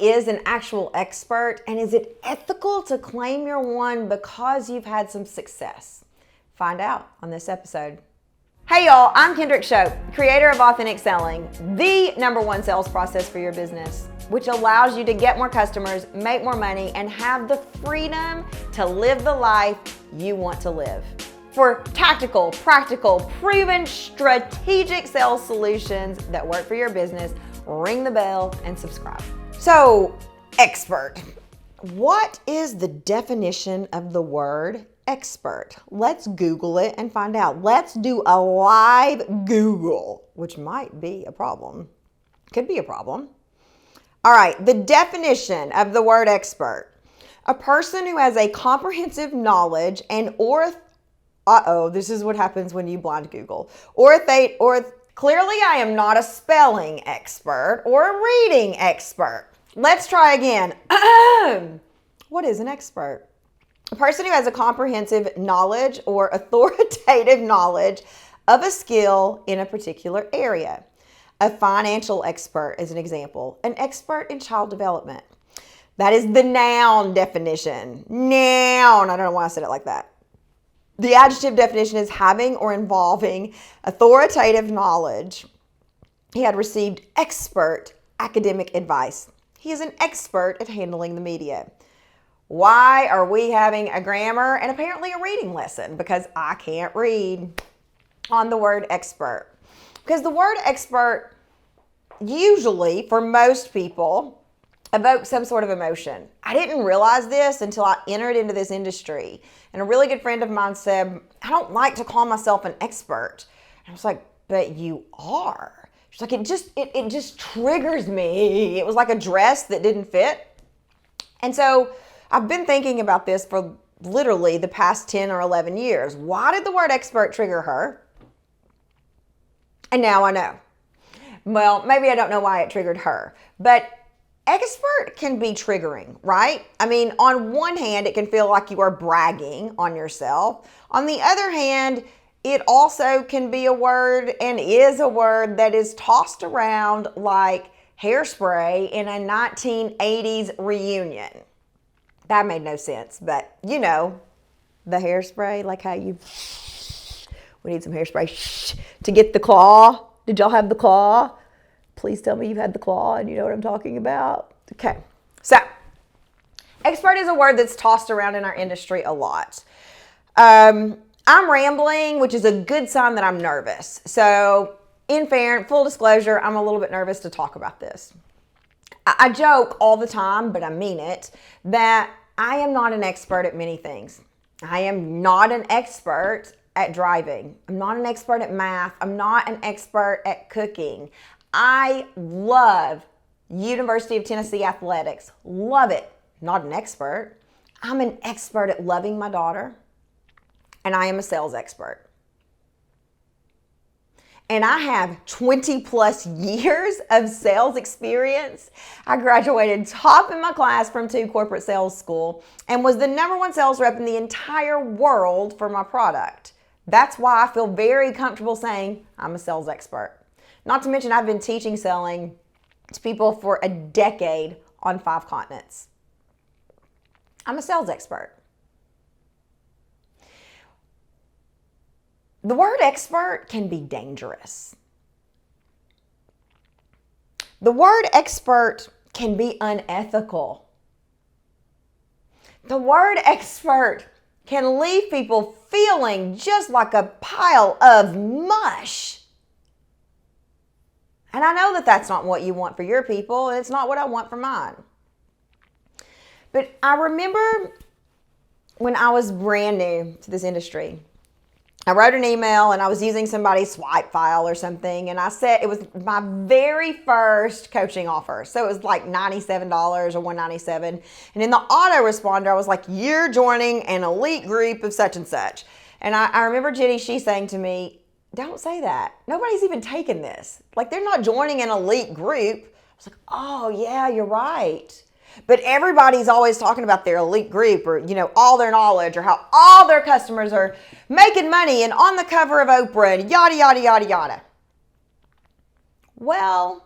is an actual expert, and is it ethical to claim you're one because you've had some success? Find out on this episode. Hey y'all, I'm Kendrick Shope, creator of Authentic Selling, the #1 sales process for your business, which allows you to get more customers, make more money, and have the freedom to live the life you want to live. For tactical, practical, proven, strategic sales solutions that work for your business, ring the bell and subscribe. So, expert. What is the definition of the word expert? Let's Google it and find out. Let's do a live Google, which might be a problem. Could be a problem. All right, the definition of the word expert. A person who has a comprehensive knowledge and this is what happens when you blind Google. Clearly I am not a spelling expert or a reading expert. Let's try again. What is an expert? A person who has a comprehensive knowledge or authoritative knowledge of a skill in a particular area. A financial expert is an example. An expert in child development. That is the noun definition. Noun. I don't know why I said it like that. The adjective definition is having or involving authoritative knowledge. He had received expert academic advice. He is an expert at handling the media. Why are we having a grammar and apparently a reading lesson? Because I can't read on the word expert. Because the word expert usually, for most people, evokes some sort of emotion. I didn't realize this until I entered into this industry. And a really good friend of mine said, I don't like to call myself an expert. And I was like, but you are. She's like, it just triggers me. It was like a dress that didn't fit. And so I've been thinking about this for literally the past 10 or 11 years. Why did the word expert trigger her? And now I know. Well, maybe I don't know why it triggered her, but expert can be triggering, right? I mean, on one hand, it can feel like you are bragging on yourself. On the other hand, it also can be a word and is a word that is tossed around like hairspray in a 1980s reunion. That made no sense, but you know, the hairspray, like how we need some hairspray to get the claw. Did y'all have the claw? Please tell me you've had the claw and you know what I'm talking about. Okay, so expert is a word that's tossed around in our industry a lot. I'm rambling, which is a good sign that I'm nervous. So in full disclosure, I'm a little bit nervous to talk about this. I joke all the time, but I mean it, that I am not an expert at many things. I am not an expert at driving. I'm not an expert at math. I'm not an expert at cooking. I love University of Tennessee athletics. Love it. Not an expert. I'm an expert at loving my daughter, and I am a sales expert. And I have 20 plus years of sales experience. I graduated top in my class from 2 corporate sales school and was the #1 sales rep in the entire world for my product. That's why I feel very comfortable saying I'm a sales expert. Not to mention I've been teaching selling to people for a decade on 5 continents. I'm a sales expert. The word expert can be dangerous. The word expert can be unethical. The word expert can leave people feeling just like a pile of mush. And I know that that's not what you want for your people, and it's not what I want for mine. But I remember when I was brand new to this industry, I wrote an email and I was using somebody's swipe file or something, and I said it was my very first coaching offer. So it was like $97 or $197. And in the autoresponder, I was like, you're joining an elite group of such and such. And I remember Jenny, she's saying to me, don't say that. Nobody's even taken this. Like, they're not joining an elite group. I was like, oh yeah, you're right. But everybody's always talking about their elite group or, you know, all their knowledge or how all their customers are making money and on the cover of Oprah and yada, yada, yada, yada. Well,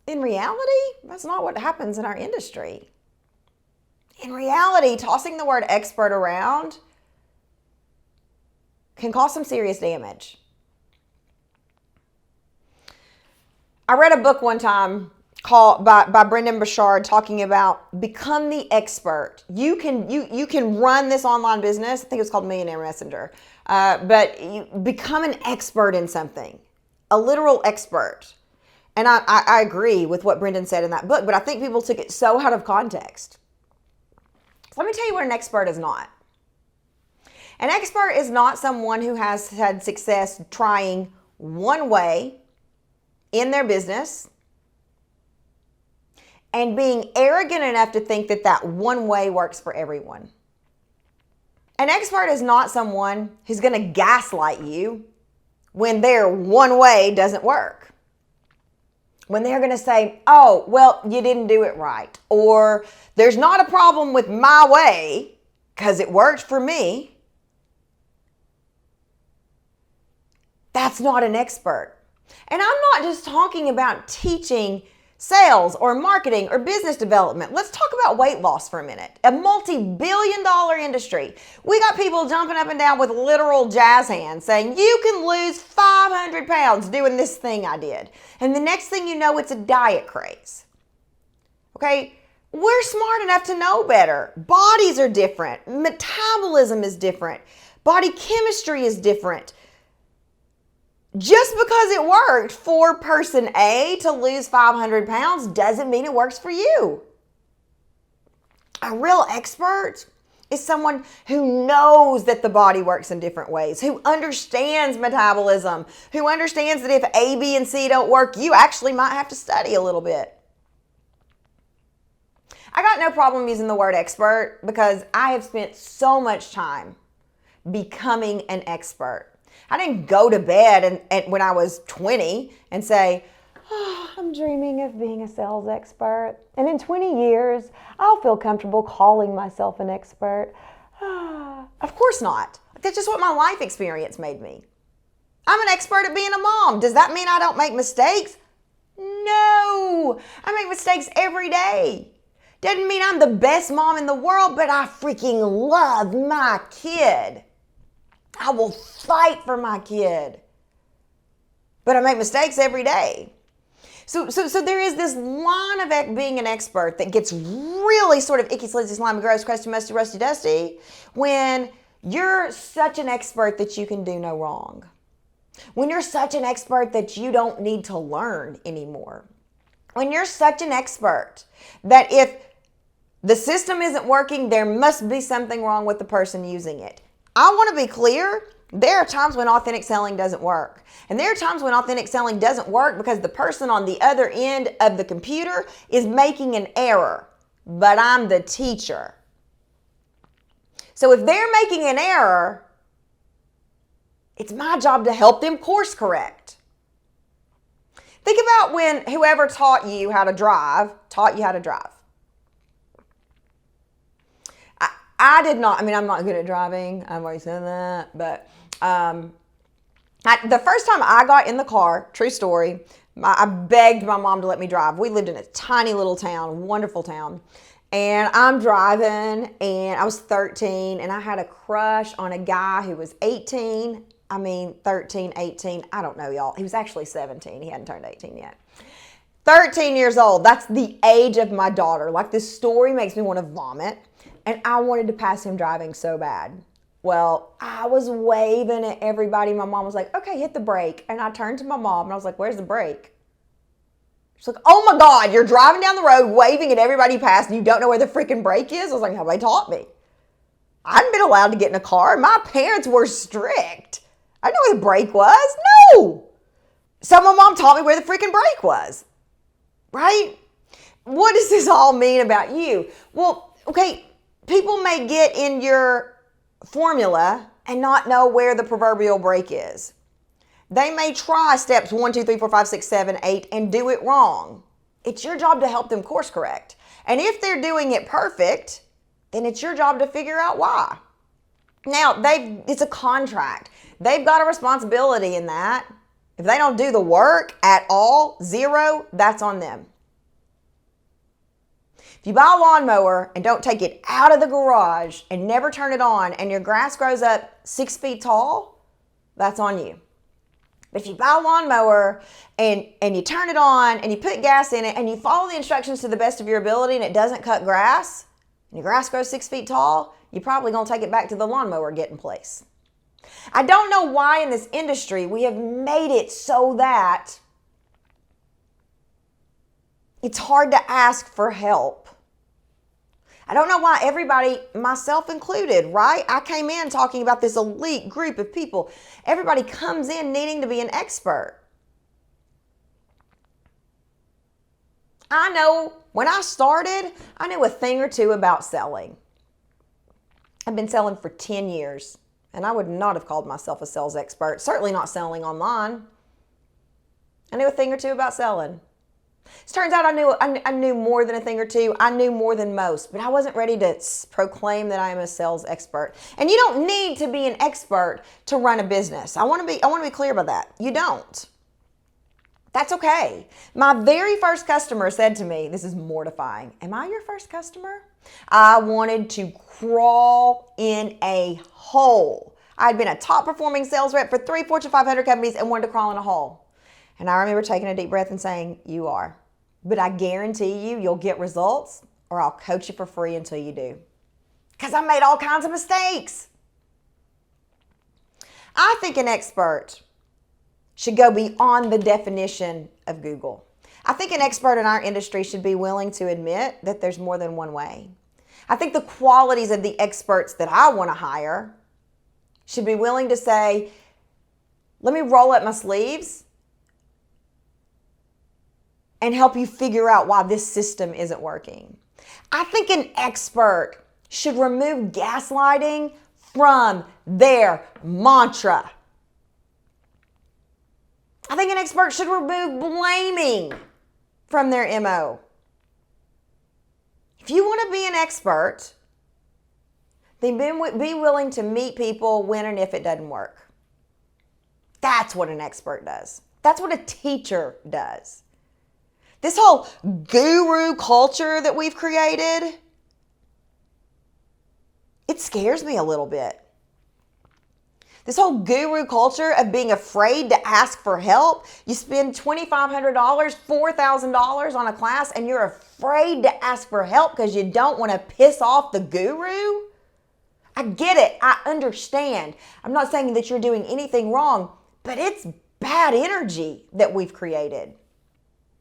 In reality, that's not what happens in our industry. In reality, tossing the word expert around can cause some serious damage. I read a book one time called by Brendon Burchard talking about become the expert. You can run this online business. I think it was called Millionaire Messenger. But you become an expert in something, a literal expert. And I agree with what Brendon said in that book, but I think people took it so out of context. So let me tell you what an expert is not. An expert is not someone who has had success trying one way in their business and being arrogant enough to think that that one way works for everyone. An expert is not someone who's going to gaslight you when their one way doesn't work. When they're going to say, oh, well, you didn't do it right. Or there's not a problem with my way because it worked for me. That's not an expert. And I'm not just talking about teaching sales or marketing or business development. Let's talk about weight loss for a minute. A multi-billion-dollar industry. We got people jumping up and down with literal jazz hands saying, you can lose 500 pounds doing this thing I did. And the next thing you know, it's a diet craze. Okay? We're smart enough to know better. Bodies are different. Metabolism is different. Body chemistry is different. Just because it worked for person A to lose 500 pounds doesn't mean it works for you. A real expert is someone who knows that the body works in different ways, who understands metabolism, who understands that if A, B, and C don't work, you actually might have to study a little bit. I got no problem using the word expert because I have spent so much time becoming an expert. I didn't go to bed and when I was 20 and say, oh, I'm dreaming of being a sales expert. And in 20 years, I'll feel comfortable calling myself an expert. Of course not. That's just what my life experience made me. I'm an expert at being a mom. Does that mean I don't make mistakes? No. I make mistakes every day. Doesn't mean I'm the best mom in the world, but I freaking love my kid. I will fight for my kid. But I make mistakes every day. So there is this line of being an expert that gets really sort of icky, slizzy, slimy, gross, crusty, musty, rusty, dusty when you're such an expert that you can do no wrong. When you're such an expert that you don't need to learn anymore. When you're such an expert that if the system isn't working, there must be something wrong with the person using it. I want to be clear, there are times when authentic selling doesn't work. And there are times when authentic selling doesn't work because the person on the other end of the computer is making an error, but I'm the teacher. So if they're making an error, it's my job to help them course correct. Think about when whoever taught you how to drive. I did not, I'm not good at driving. I've always said that. But the first time I got in the car, true story, I begged my mom to let me drive. We lived in a tiny little town, wonderful town. And I'm driving, and I was 13, and I had a crush on a guy who was 18. 13, 18, I don't know, y'all. He was actually 17. He hadn't turned 18 yet. 13 years old. That's the age of my daughter. Like, this story makes me want to vomit. And I wanted to pass him driving so bad. Well, I was waving at everybody. My mom was like, okay, hit the brake. And I turned to my mom and I was like, where's the brake? She's like, oh my God, you're driving down the road waving at everybody past and you don't know where the freaking brake is? I was like, nobody taught me. I hadn't been allowed to get in a car. My parents were strict. I didn't know where the brake was. No. So my mom taught me where the freaking brake was. Right? What does this all mean about you? Well, okay, people may get in your formula and not know where the proverbial brake is. They may try steps 1, 2, 3, 4, 5, 6, 7, 8 and do it wrong. It's your job to help them course correct. And if they're doing it perfect, then it's your job to figure out why. Now, it's a contract. They've got a responsibility in that. If they don't do the work at all, zero, that's on them. If you buy a lawnmower and don't take it out of the garage and never turn it on and your grass grows up 6 feet tall, that's on you. But if you buy a lawnmower and you turn it on and you put gas in it and you follow the instructions to the best of your ability and it doesn't cut grass and your grass grows 6 feet tall, you're probably going to take it back to the lawnmower get in place. I don't know why in this industry we have made it so that it's hard to ask for help. I don't know why everybody, myself included, right? I came in talking about this elite group of people. Everybody comes in needing to be an expert. I know when I started, I knew a thing or two about selling. I've been selling for 10 years, and I would not have called myself a sales expert, certainly not selling online. I knew a thing or two about selling. It turns out I knew more than a thing or two. I knew more than most, but I wasn't ready to proclaim that I am a sales expert. And you don't need to be an expert to run a business. I want to be clear about that. You don't. That's okay. My very first customer said to me, this is mortifying. Am I your first customer? I wanted to crawl in a hole. I'd been a top performing sales rep for 3 Fortune 500 companies and wanted to crawl in a hole. And I remember taking a deep breath and saying, you are. But I guarantee you'll get results, or I'll coach you for free until you do. Because I made all kinds of mistakes. I think an expert should go beyond the definition of Google. I think an expert in our industry should be willing to admit that there's more than one way. I think the qualities of the experts that I want to hire should be willing to say, let me roll up my sleeves and help you figure out why this system isn't working. I think an expert should remove gaslighting from their mantra. I think an expert should remove blaming from their MO. If you want to be an expert, then be willing to meet people when and if it doesn't work. That's what an expert does. That's what a teacher does. This whole guru culture that we've created, it scares me a little bit. This whole guru culture of being afraid to ask for help. You spend $2,500, $4,000 on a class and you're afraid to ask for help because you don't want to piss off the guru. I get it. I understand. I'm not saying that you're doing anything wrong, but it's bad energy that we've created.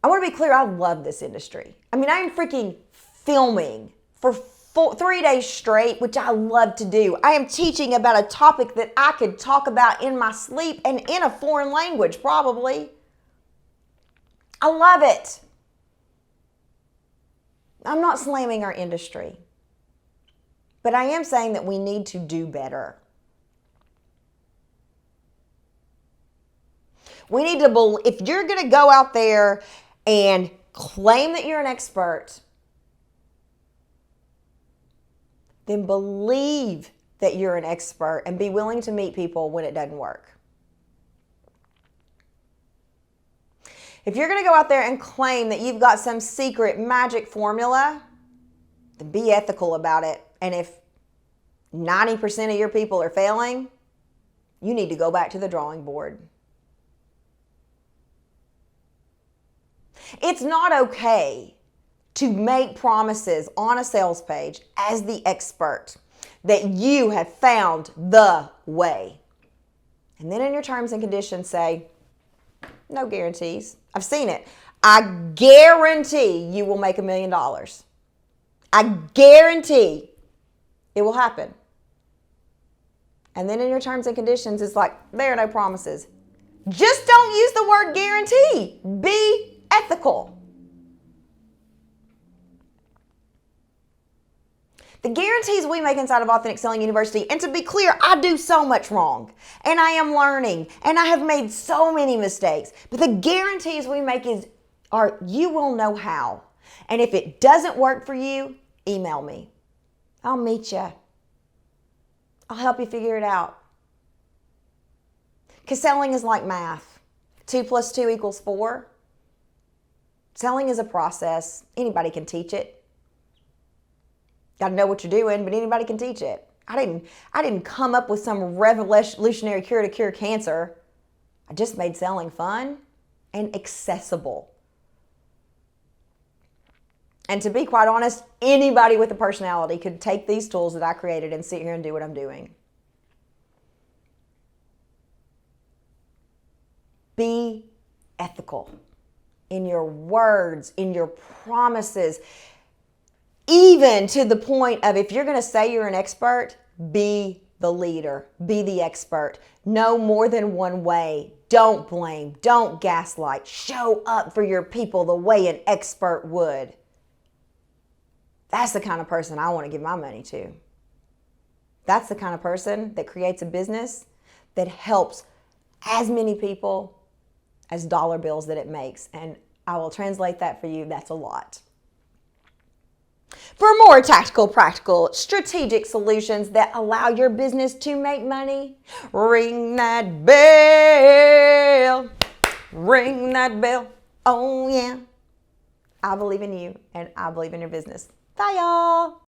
I want to be clear, I love this industry. I mean, I am freaking filming for 3 days straight, which I love to do. I am teaching about a topic that I could talk about in my sleep and in a foreign language, probably. I love it. I'm not slamming our industry, but I am saying that we need to do better. We need to, if you're going to go out there and claim that you're an expert, then believe that you're an expert and be willing to meet people when it doesn't work. If you're going to go out there and claim that you've got some secret magic formula, then be ethical about it. And if 90% of your people are failing, you need to go back to the drawing board. It's not okay to make promises on a sales page as the expert that you have found the way. And then in your terms and conditions say, no guarantees. I've seen it. I guarantee you will make $1 million. I guarantee it will happen. And then in your terms and conditions, it's like, there are no promises. Just don't use the word guarantee. Be ethical. The guarantees we make inside of Authentic Selling University, and to be clear, I do so much wrong, and I am learning, and I have made so many mistakes, but the guarantees we make are you will know how. And if it doesn't work for you, email me. I'll meet you. I'll help you figure it out. Because selling is like math. 2 + 2 = 4. Selling is a process. Anybody can teach it. Got to know what you're doing, but anybody can teach it. I didn't come up with some revolutionary cure to cure cancer. I just made selling fun and accessible. And to be quite honest, anybody with a personality could take these tools that I created and sit here and do what I'm doing. Be ethical in your words, in your promises, even to the point of if you're going to say you're an expert, be the leader, be the expert. Know more than one way. Don't blame, don't gaslight. Show up for your people the way an expert would. That's the kind of person I want to give my money to. That's the kind of person that creates a business that helps as many people as dollar bills that it makes. And I will translate that for you. That's a lot. For more tactical, practical, strategic solutions that allow your business to make money, ring that bell. Ring that bell. Oh, yeah. I believe in you and I believe in your business. Bye, y'all.